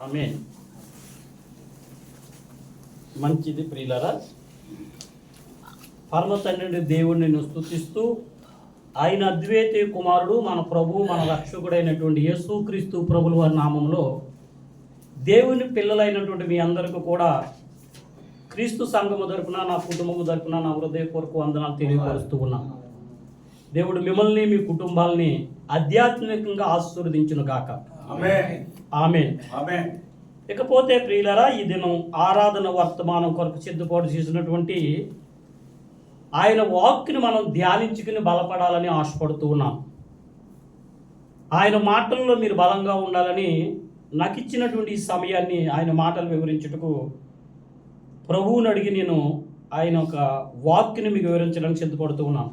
ఆమేన్. మంచిది ప్రియులారా, పరమ తండ్రి దేవుడిని నేను స్తుతిస్తూ ఆయన అద్వితీయ కుమారుడు మన ప్రభు మన రక్షకుడైనటువంటి యేసుక్రీస్తు ప్రభుల వారి నామంలో దేవుని పిల్లలైనటువంటి మీ అందరికీ కూడా క్రీస్తు సంఘము తరపున నా కుటుంబము తరపున నా హృదయపూర్వక వందనాలు తెలియపరుస్తూ ఉన్నాను. దేవుడు మిమ్మల్ని మీ కుటుంబాలని ఆధ్యాత్మికంగా ఆశీర్వదించును గాక. ఆమేన్. ఇకపోతే ప్రియులారా, ఈ దినం ఆరాధన వర్తమానం కొరకు సిద్ధపాటు చేసినటువంటి ఆయన వాక్ని మనం ధ్యానించుకుని బలపడాలని ఆశపడుతూ ఉన్నాం. ఆయన మాటల్లో మీరు బలంగా ఉండాలని నాకు ఇచ్చినటువంటి ఈ సమయాన్ని ఆయన మాటలు వివరించుటకు ప్రభువుని అడిగి నేను ఆయన ఒక వాక్ని మీకు వివరించడానికి సిద్ధపడుతూ ఉన్నాను.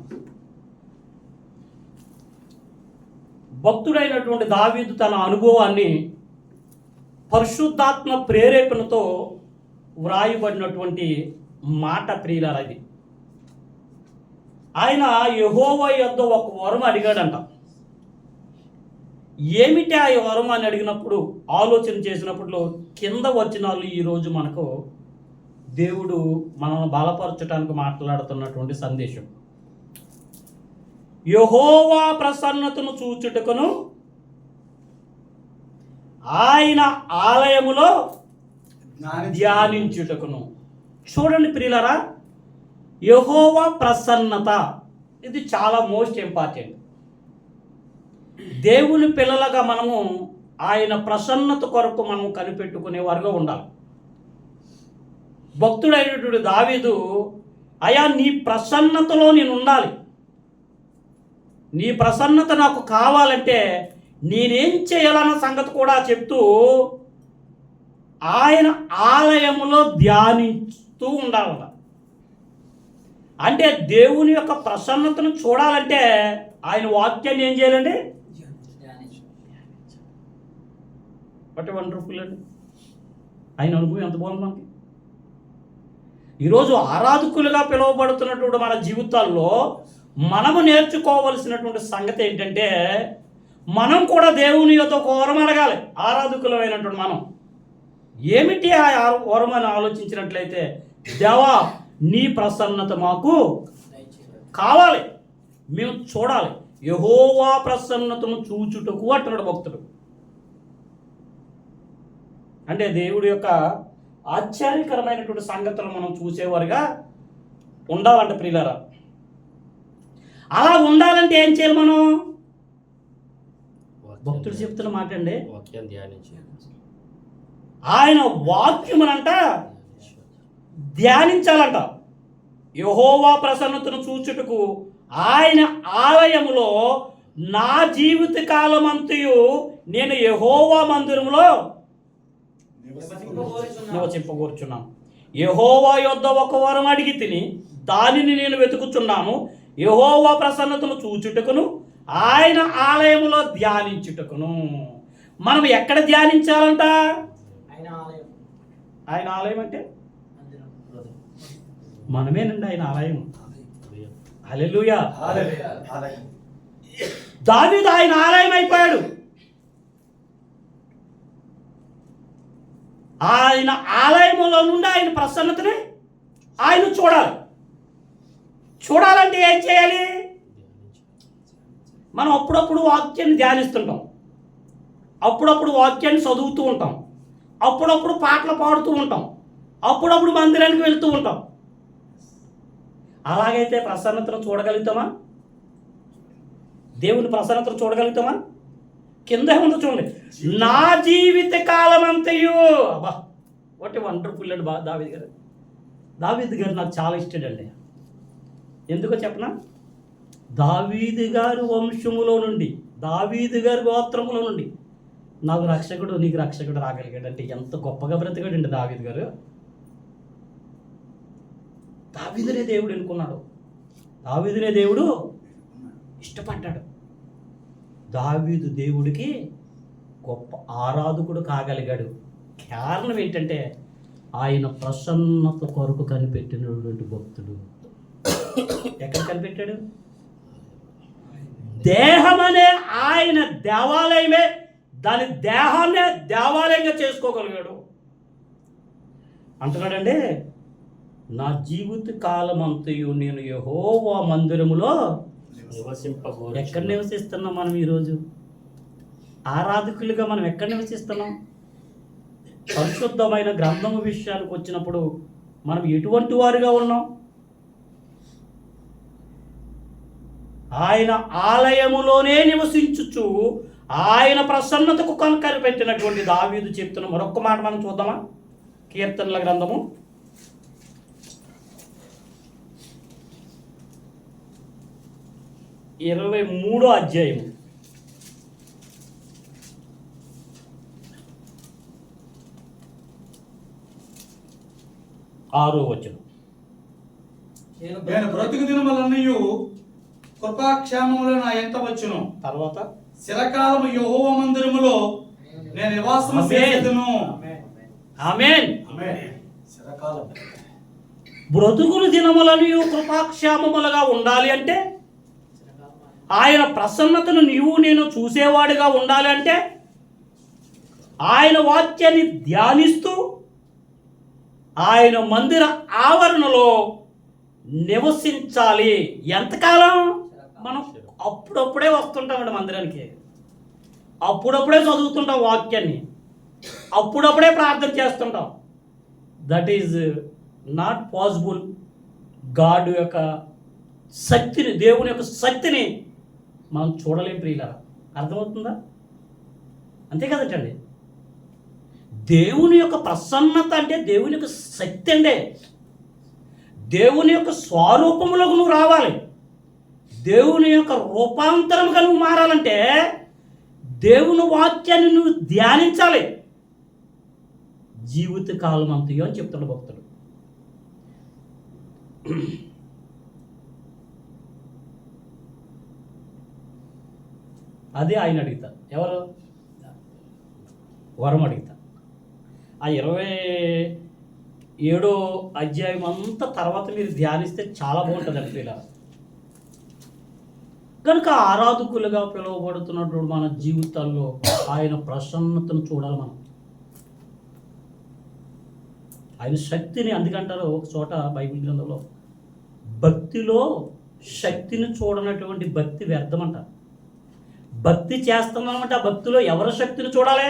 భక్తుడైనటువంటి దావీదు తన అనుభవాన్ని పరిశుద్ధాత్మ ప్రేరేపణతో వ్రాయబడినటువంటి మాట ప్రియులారా. ఇది ఆయన యెహోవా యొద్ద ఒక వరం అడిగాడంట. ఏమిటి ఆ వరం అని అడిగినప్పుడు ఆలోచన చేసినప్పుడు కింద వచనాలు ఈరోజు మనకు దేవుడు మనల్ని బలపరచడానికి మాట్లాడుతున్నటువంటి సందేశం. యెహోవా ప్రసన్నతను చూచుటకును ఆయన ఆలయములో ధ్యానించుటకును. చూడండి ప్రియులారా, యెహోవా ప్రసన్నత ఇది చాలా మోస్ట్ ఇంపార్టెంట్. దేవుని పిల్లలుగా మనము ఆయన ప్రసన్నత కొరకు మనం కనిపెట్టుకునే వారుగా ఉండాలి. భక్తుడైనటువంటి దావీదు, అయా నీ ప్రసన్నతలో నేను ఉండాలి, నీ ప్రసన్నత నాకు కావాలంటే నేనేం చేయాలన్న సంగతి కూడా చెప్తూ ఆయన ఆలయములో ధ్యానిస్తూ ఉండాలట. అంటే దేవుని యొక్క ప్రసన్నతను చూడాలంటే ఆయన వాక్యాన్ని ఏం చేయాలండి? బట్ వండర్ఫుల్ అండి. ఆయన అనుభవం ఎంత బాగుంది మనకి. ఈరోజు ఆరాధకులుగా పిలువబడుతున్నటువంటి మన జీవితాల్లో మనము నేర్చుకోవలసినటువంటి సంగతి ఏంటంటే, మనం కూడా దేవుని యొక్క ఒక వరం అడగాలి. ఆరాధకులమైనటువంటి మనం ఏమిటి ఆ వరం అని ఆలోచించినట్లయితే, దేవా నీ ప్రసన్నత మాకు కావాలి, మేము చూడాలి. యెహోవా ప్రసన్నతను చూచుటకు అంటున్నాడు భక్తుడు. అంటే దేవుడి యొక్క ఆశ్చర్యకరమైనటువంటి సంగతులు మనం చూసేవారుగా ఉండాలంట ప్రియులారా. అలా ఉండాలంటే ఏం చేయాలి మనం? భక్తుడు చెప్తున్న మాట అండి, ఆయన వాక్యమునంట ధ్యానించాలంట. యెహోవా ప్రసన్నతను చూచుటకు ఆయన ఆలయములో నా జీవిత కాలమంతయు నేను యెహోవా మందిరములో నివసింపగోరుచున్నాను. యెహోవా యొద్ద ఒక వరం అడిగి తిని దానిని నేను వెతుకుచున్నాను. యెహోవా ప్రసన్నతను చూచుటకును ఆయన ఆలయములో ధ్యానించుటకును. మనం ఎక్కడ ధ్యానించాలంట? ఆయన ఆలయం అంటే మనమేనండి ఆయన ఆలయం. హల్లెలూయా. దావీదు ఆయన ఆలయం అయిపోయాడు. ఆయన ఆలయములో నుండి ఆయన ప్రసన్నతని ఆయన చూడాలంటే ఏం చేయాలి? మనం అప్పుడప్పుడు వాక్యాన్ని ధ్యానిస్తుంటాం, అప్పుడప్పుడు వాక్యాన్ని చదువుతూ ఉంటాం, అప్పుడప్పుడు పాటలు పాడుతూ ఉంటాం, అప్పుడప్పుడు మందిరానికి వెళ్తూ ఉంటాం. అలాగైతే ప్రసన్నతను చూడగలుగుతామా? దేవుని ప్రసన్నతను చూడగలుగుతామా? కింద ఉంది చూడండి, నా జీవిత కాలం అంతయు. అబ్బా, వాట్ వండర్ఫుల్ అండి. దావీదు గారు నాకు చాలా ఇష్టం అండి. ఎందుకో చెప్పనా? దావీదు గారి వంశములో నుండి, దావీదు గారి గోత్రములో నుండి నాకు రక్షకుడు నీకు రక్షకుడు రాగలిగాడు అంటే ఎంత గొప్పగా బ్రతికాడండి దావీదు గారు. దావీదునే దేవుడు ఎన్నుకున్నాడు, దావీదునే దేవుడు ఇష్టపడ్డాడు. దావీదు దేవుడికి గొప్ప ఆరాధకుడు కాగలిగాడు. కారణం ఏంటంటే ఆయన ప్రసన్నత కొరకు కనిపెట్టినటువంటి భక్తుడు. ఎక్కడ కనిపెట్టాడు? దేహం అనే ఆయన దేవాలయమే దాని దేహాన్నే దేవాలయంగా చేసుకోగలిగాడు. అంటున్నాడండి, నా జీవిత కాలం అంతయు నేను యెహోవా మందిరములో నివసింపగోరు. ఎక్కడ నివసిస్తున్నాం మనం ఈరోజు? ఆరాధకులుగా మనం ఎక్కడ నివసిస్తున్నాం? పరిశుద్ధమైన గ్రంథము విషయానికి వచ్చినప్పుడు మనం ఎటువంటి వారుగా ఉన్నాం? ఆయన ఆలయములోనే నివసించుచు ఆయన ప్రసన్నతకు కనుకరి పెట్టినటువంటి దావీదు చెప్తున్న మరొక మాట మనం చూద్దామా? కీర్తనల గ్రంథము 23వ అధ్యాయము 6వ వచనం. నేను బ్రతుకు దినములన్నయు కృపాక్షేమములు నా ఎంట వచ్చును. తర్వాత చిరకాలము యెహోవా మందిరములో నేను నివాసము చేసేదను. ఆమేన్. చిరకాలం బ్రతుకులు దినములను కృపాక్షేమములుగా ఉండాలి అంటే, ఆయన ప్రసన్నతను నీవు నేను చూసేవాడిగా ఉండాలి అంటే, ఆయన వాక్యాన్ని ధ్యానిస్తూ ఆయన మందిర ఆవరణలో నివసించాలి. ఎంతకాలం? మనం అప్పుడప్పుడే వస్తుంటామండి మందిరానికి, అప్పుడప్పుడే చదువుతుంటాం వాక్యాన్ని, అప్పుడప్పుడే ప్రార్థన చేస్తుంటాం. That is not possible. God యొక్క శక్తిని, దేవుని యొక్క శక్తిని మనం చూడలేం ప్రియులారా. అర్థమవుతుందా? అంతే కదటండి. దేవుని యొక్క ప్రసన్నత అంటే దేవుని యొక్క శక్తి అండి. దేవుని యొక్క స్వరూపంలోకి నువ్వు రావాలి. దేవుని యొక్క రూపాంతరంగా నువ్వు మారాలంటే దేవుని వాక్యాన్ని నువ్వు ధ్యానించాలి జీవిత కాలం అంతయో అని చెప్తాడు భక్తుడు. అదే ఆయన అడుగుతారు. ఎవరు? వరం అడుగుతారు. ఆ 27వ అధ్యాయం అంతా తర్వాత మీరు ధ్యానిస్తే చాలా బాగుంటుంది అంటే ఇలా. కనుక ఆరాధకులుగా పిలువబడుతున్నటువంటి మన జీవితాల్లో ఆయన ప్రసన్నతను చూడాలి మనం, ఆయన శక్తిని. అందుకంటారు ఒక చోట బైబిల్ గ్రంథంలో, భక్తిలో శక్తిని చూడనటువంటి భక్తి వ్యర్థమంట. భక్తి చేస్తున్నామంటే ఆ భక్తిలో ఎవరి శక్తిని చూడాలి?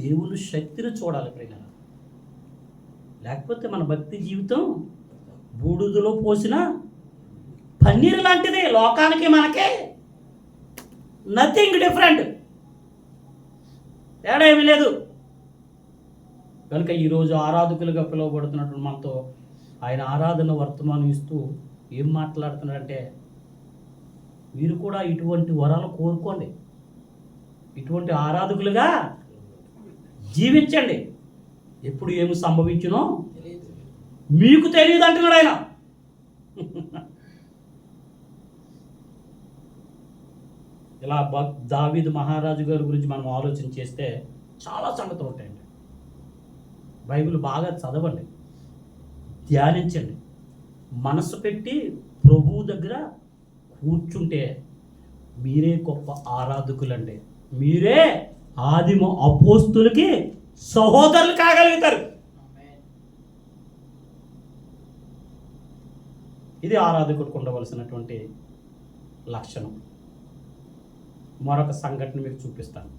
దేవుని శక్తిని చూడాలి ప్రియులారా. లేకపోతే మన భక్తి జీవితం బూడిదలో పోసిన పన్నీరు లాంటిది. లోకానికి మనకే నథింగ్ డిఫరెంట్, తేడా ఏమీ లేదు. కనుక ఈరోజు ఆరాధకులుగా పిలువబడుతున్నటువంటి మనతో ఆయన ఆరాధన వర్తమానం ఇస్తూ ఏం మాట్లాడుతున్నాడంటే, మీరు కూడా ఇటువంటి వరాలు కోరుకోండి, ఇటువంటి ఆరాధకులుగా జీవించండి. ఎప్పుడు ఏమి సంభవించునో మీకు తెలియదు అంటున్నాడు ఆయన. ఇలా దావీదు మహారాజు గారి గురించి మనం ఆలోచన చేస్తే చాలా సంగతులు ఉంటాయండి. బైబిల్ బాగా చదవండి, ధ్యానించండి, మనసు పెట్టి ప్రభువు దగ్గర కూర్చుంటే మీరే గొప్ప ఆరాధకులండి. మీరే ఆదిమ అపోస్తులకి సహోదరులు కాగలుగుతారు. ఇది ఆరాధకుడికి ఉండవలసినటువంటి లక్షణం. మరొక సంఘటన మీకు చూపిస్తాను,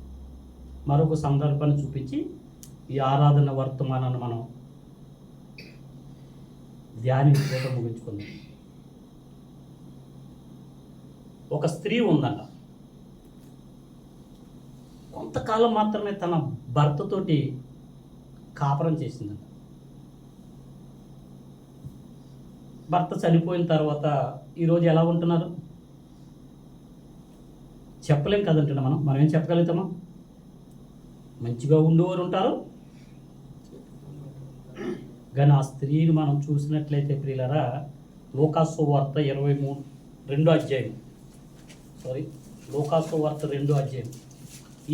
మరొక సందర్భాన్ని చూపించి ఈ ఆరాధన వర్తమానాన్ని మనం ధ్యానించుకోవడం ముగించుకుందాం. ఒక స్త్రీ ఉందంట, కొంతకాలం మాత్రమే తన భర్తతోటి కాపురం చేసిందంట. భర్త చనిపోయిన తర్వాత ఈరోజు ఎలా ఉంటున్నారు చెప్పలేం కదంటున్నా. మనం ఏం చెప్పగలుగుతామా? మంచిగా ఉండేవారు ఉంటారు. కానీ ఆ స్త్రీని మనం చూసినట్లయితే ప్రియులారా, లూకాసు వార్త 2వ అధ్యాయం, లూకాసు వార్త 2వ అధ్యాయం,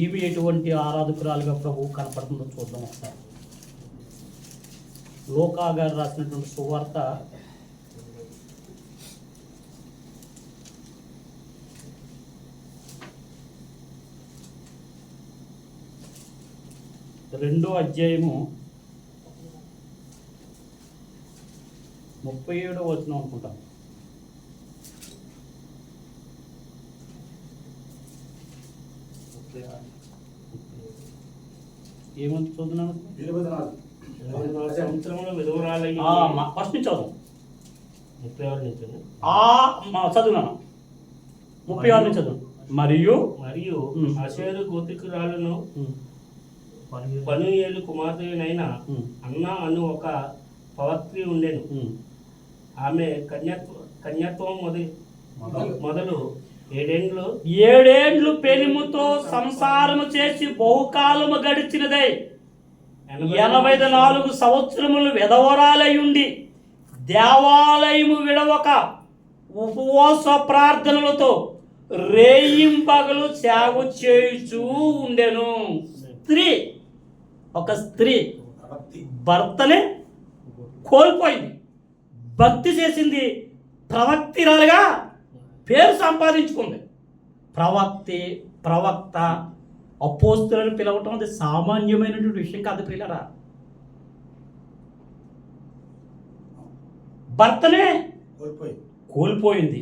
ఈమె ఎటువంటి ఆరాధకురాలుగా ప్రభువు కనపడుతుందో చూద్దాం ఒకసారి. లూకా గారు రాసినటువంటి సువార్త 2వ 2వ అధ్యాయము 37వ వచనం అనుకుంటాను. ఏమంత చదువుతున్నాను? 24 సంవత్సరంలో విధవరాలయ్యి ఫస్ట్ నుంచి చదువు. 36 నుంచి చదువున్నాను. 36 నుంచి చదువు. మరియు మరియు అషేరు గోత్రికురాలను ఉమ్, పనూయేలు కుమార్తెనైన ఉమ్, అన్న అను ఒక పవత్రి ఉండెను. ఉమ్. ఆమె కన్యత్వం మొదలు 7 ఏడేండ్లు పెనుముతో సంసారము చేసి బహుకాలము గడిచినదై 84 సంవత్సరములు విధవరాలయుండి దేవాలయము విడవక ఉపవాస ప్రార్థనలతో రేయింపగలు సేవ చేయుచూ ఉండెను. ఒక స్త్రీ భర్తనే కోల్పోయింది, భక్తి చేసింది, ప్రవక్తిరాలుగా పేరు సంపాదించుకుంది. ప్రవక్త అపోస్తులను పిలవటం అది సామాన్యమైనటువంటి విషయం కాదు ప్రియులారా. భర్తనే కోల్పోయింది.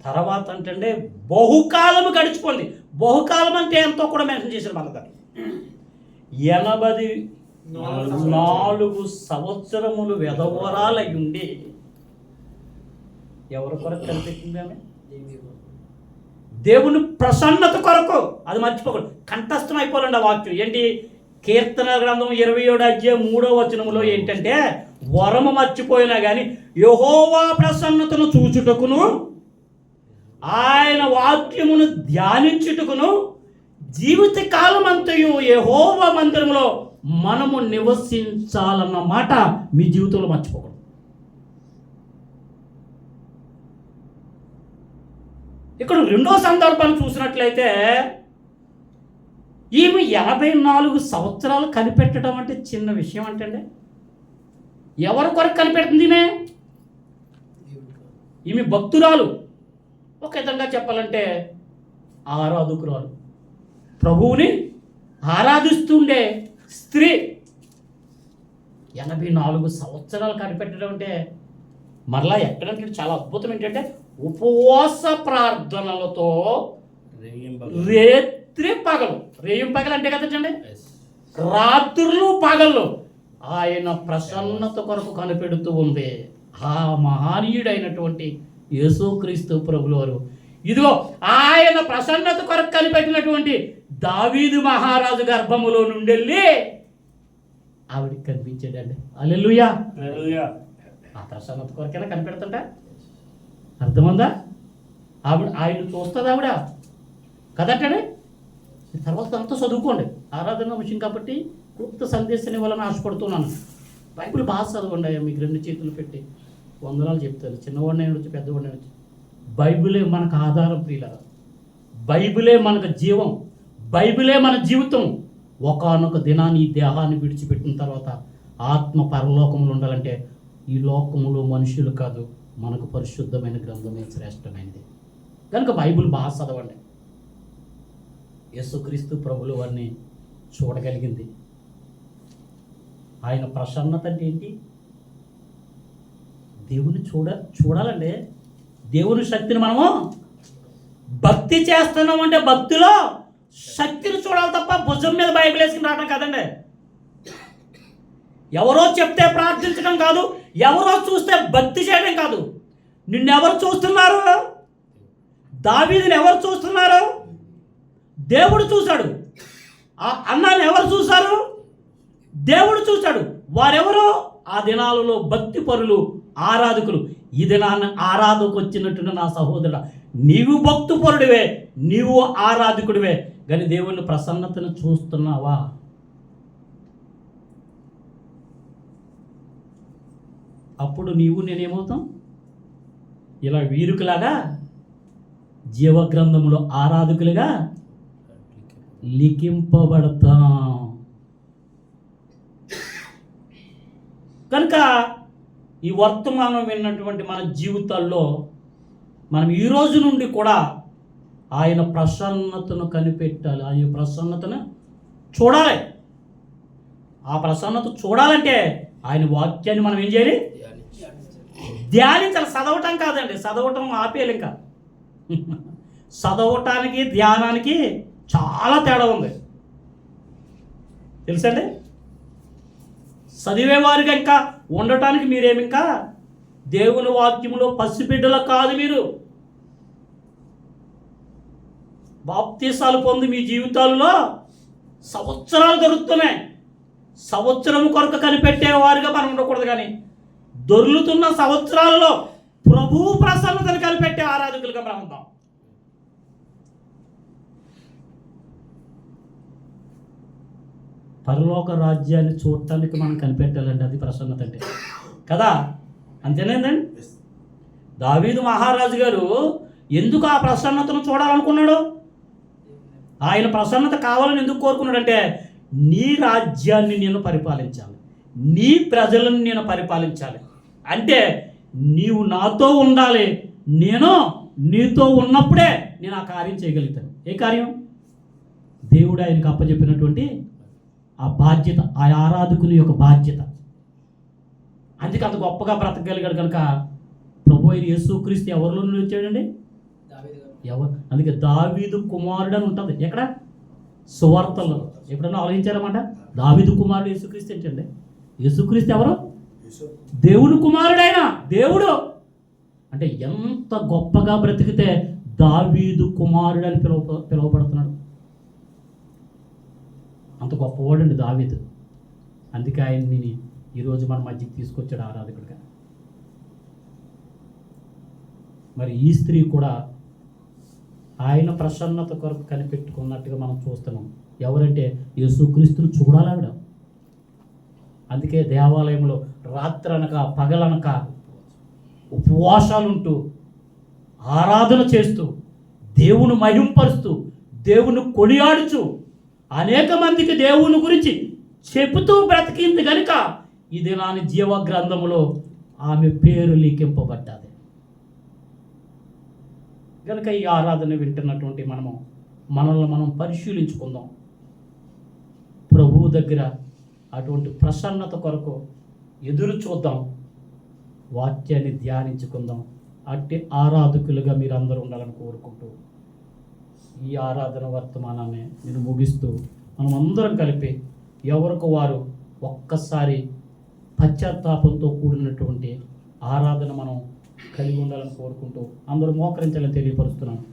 తర్వాత అంటే బహుకాలము గడిచిపోయింది. బహుకాలం అంటే ఎంతో కూడా మెన్షన్ చేశారు మన దగ్గర. 84 సంవత్సరములు విధవరాలై ఉండి ఎవరి కొరకు కనిపెట్టింది ఆమె? దేవుని ప్రసన్నత కొరకు. అది మర్చిపోకూడదు, కంఠస్థం అయిపోవాలండి ఆ వాక్యం. ఏంటి? కీర్తన గ్రంథం 27వ అధ్యాయం 3వ వచనంలో ఏంటంటే, వరము మర్చిపోయినా కానీ యెహోవా ప్రసన్నతను చూచుటకును ఆయన వాక్యమును ధ్యానించుటకును జీవిత కాలం అంతయు యెహోవా మందిరంలో మనము నివసించాలన్న మాట మీ జీవితంలో మర్చిపోకూడదు. ఇక్కడ 2వ సందర్భాన్ని చూసినట్లయితే ఈమె 84 సంవత్సరాలు కనిపెట్టడం అంటే చిన్న విషయం అంటే ఎవరి కొరకు కనిపెడుతుంది ఈమె భక్తురాలు. ఒక విధంగా చెప్పాలంటే ఆరాధకురాలు, ప్రభువుని ఆరాధిస్తుండే స్త్రీ. 84 సంవత్సరాలు కనిపెట్టడం అంటే మరలా ఎక్కడంటే చాలా అద్భుతం. ఏంటంటే ఉపవాస ప్రార్థనలతో రేత్రి పగలు, రేయం పగలు అంటే కదండి, రాత్రులు పగళ్ళు ఆయన ప్రసన్నత కొరకు కనిపెడుతూ ఉంది. ఆ మహనీయుడైనటువంటి యేసుక్రీస్తు ప్రభుల వారు ఇదిగో ఆయన ప్రసన్నత కొరకు కనిపెట్టినటువంటి దావీదు మహారాజు గర్భములో నుండి వెళ్ళి ఆవిడికి కనిపించాడండి. హల్లెలూయా. ఆ ప్రసన్నత కొరకైనా కనిపెడుతుంట. అర్థమందా? ఆయన చూస్తుంది ఆవిడ కదంటే. తర్వాత అంతా చదువుకోండి, ఆరాధన విషయం కాబట్టి కొత్త సందేశాన్ని ఇవ్వాలని ఆశపడుతున్నాను. బైబిల్ బాగా చదవండి. మీకు 2 చేతులు పెట్టి వందనాలు చెప్తాను. చిన్నవాడిని వచ్చి పెద్దవాడిని వచ్చి బైబిలే మనకు ఆధారం ప్రియులారా. బైబిలే మనకు జీవం, బైబిలే మన జీవితం. ఒకానొక దినాన్ని ఈ దేహాన్ని విడిచిపెట్టిన తర్వాత ఆత్మ పరలోకములు ఉండాలంటే ఈ లోకములో మనుషులు కాదు, మనకు పరిశుద్ధమైన గ్రంథమే శ్రేష్టమైనది. కనుక బైబిల్ బాగా చదవండి. యేసుక్రీస్తు ప్రభుల వారిని చూడగలిగింది. ఆయన ప్రసన్నత అంటే ఏంటి? దేవుని చూడాలండి. దేవుని శక్తిని మనము భక్తి చేస్తున్నాం అంటే భక్తిలో శక్తిని చూడాలి తప్ప భుజం మీద బైబిల్ వేసుకుని రావడం కాదండి. ఎవరో చెప్తే ప్రార్థించడం కాదు, ఎవరో చూస్తే భక్తి చేయడం కాదు. నిన్నెవరు చూస్తున్నారు? దావీదుని ఎవరు చూస్తున్నారు? దేవుడు చూశాడు. ఆ అన్నాన్ని ఎవరు చూశారు? దేవుడు చూశాడు. వారెవరో ఆ దినాలలో భక్తి పరులు, ఆరాధకులు. ఈ దినాన్ని ఆరాధకు వచ్చినట్టున్న నా సహోదరుడా, నీవు భక్తు పరుడివే, నీవు ఆరాధకుడివే, కానీ దేవుని ప్రసన్నతను చూస్తున్నావా? అప్పుడు నీవు నేనేమవుతాం? ఇలా వీరుకులాగా జీవగ్రంథంలో ఆరాధకులుగా లిఖింపబడతాం. కనుక ఈ వర్తమానం విన్నటువంటి మన జీవితాల్లో మనం ఈ రోజు నుండి కూడా ఆయన ప్రసన్నతను కనిపెట్టాలి, ఆయన ప్రసన్నతను చూడాలి. ఆ ప్రసన్నత చూడాలంటే ఆయన వాక్యాన్ని మనం ఏం చేయాలి? ధ్యానించాలి. చదవటం కాదండి, చదవటం ఆపేయాలి. ఇంకా చదవటానికి ధ్యానానికి చాలా తేడా ఉంది, తెలుసండి. చదివేవారుగా ఇంకా ఉండటానికి మీరేమి ఇంకా దేవుని వాక్యములో పసిబిడ్డల కాదు. మీరు బాప్తీసాలు పొంది మీ జీవితాల్లో సంవత్సరాలు దొరుకుతున్నాయి. సంవత్సరం కొరకు కనిపెట్టేవారుగా మనం ఉండకూడదు, కానీ దొర్లుతున్న సంవత్సరాలలో ప్రభు ప్రసన్నతను కనిపెట్టే ఆరాధకులుగా మనం ఉంటాం. పరలోక రాజ్యాన్ని చూడటానికి మనం కనిపెట్టాలండి, అది ప్రసన్నత అంటే కదా. అంతేనేందండి. దావీదు మహారాజు గారు ఎందుకు ఆ ప్రసన్నతను చూడాలనుకున్నాడు? ఆయన ప్రసన్నత కావాలని ఎందుకు కోరుకున్నాడంటే, నీ రాజ్యాన్ని నేను పరిపాలించాలి, నీ ప్రజలను నేను పరిపాలించాలి. అంటే నీవు నాతో ఉండాలి, నేను నీతో ఉన్నప్పుడే నేను ఆ కార్యం చేయగలుగుతాను. ఏ కార్యం? దేవుడు ఆయనకు అప్పచెప్పినటువంటి ఆ బాధ్యత, ఆ ఆరాధకుని యొక్క బాధ్యత. అందుకే అంత గొప్పగా బ్రతకగలిగాడు కనుక ప్రభు అయిన యేసుక్రీస్తు ఎవరిలో నుండి వచ్చాడండి? అందుకే దావీదు కుమారుడు అని ఉంటుంది. ఎక్కడ? సువార్తల్లో. ఎప్పుడన్నా ఆలోచించారన్నమాట, దావీదు కుమారుడు యేసుక్రీస్తు ఏంటండి? యేసుక్రీస్తు ఎవరు? దేవుని కుమారుడైన దేవుడు. అంటే ఎంత గొప్పగా బ్రతికితే దావీదు కుమారుడు అని పిలువబడుతున్నాడు. అంత గొప్పవాడండి దావీదు. అందుకే ఆయన్ని ఈరోజు మన మధ్యకి తీసుకొచ్చాడు ఆరాధకుడిగా. మరి ఈ స్త్రీ కూడా ఆయన ప్రసన్నత కొరకు కనిపెట్టుకున్నట్టుగా మనం చూస్తున్నాం. ఎవరంటే యేసుక్రీస్తును చూడాలి ఆవిడ. అందుకే దేవాలయంలో రాత్రనక పగలనక ఉపవాసాలుంటూ ఆరాధన చేస్తూ దేవుని మహింపరుస్తూ దేవుని కొనియాడుచు అనేక మందికి దేవుని గురించి చెబుతూ బ్రతికింది కనుక ఈ దినాన్ని జీవ గ్రంథములో ఆమె పేరు లిఖింపబడ్డది. కనుక ఈ ఆరాధన వింటున్నటువంటి మనల్ని మనం పరిశీలించుకుందాం. ప్రభువు దగ్గర అటువంటి ప్రసన్నత కొరకు ఎదురు చూద్దాం, వాక్యాన్ని ధ్యానించుకుందాం. అట్టి ఆరాధకులుగా మీరు అందరూ ఉండాలని కోరుకుంటూ ఈ ఆరాధన వర్తమానాన్ని నేను ముగిస్తూ మనం అందరం కలిపి ఎవరికి వారు ఒక్కసారి పశ్చాత్తాపంతో కూడినటువంటి ఆరాధన మనం కలిగి ఉండాలని కోరుకుంటూ అందరూ మోకరించాలని తెలియపరుస్తున్నాను.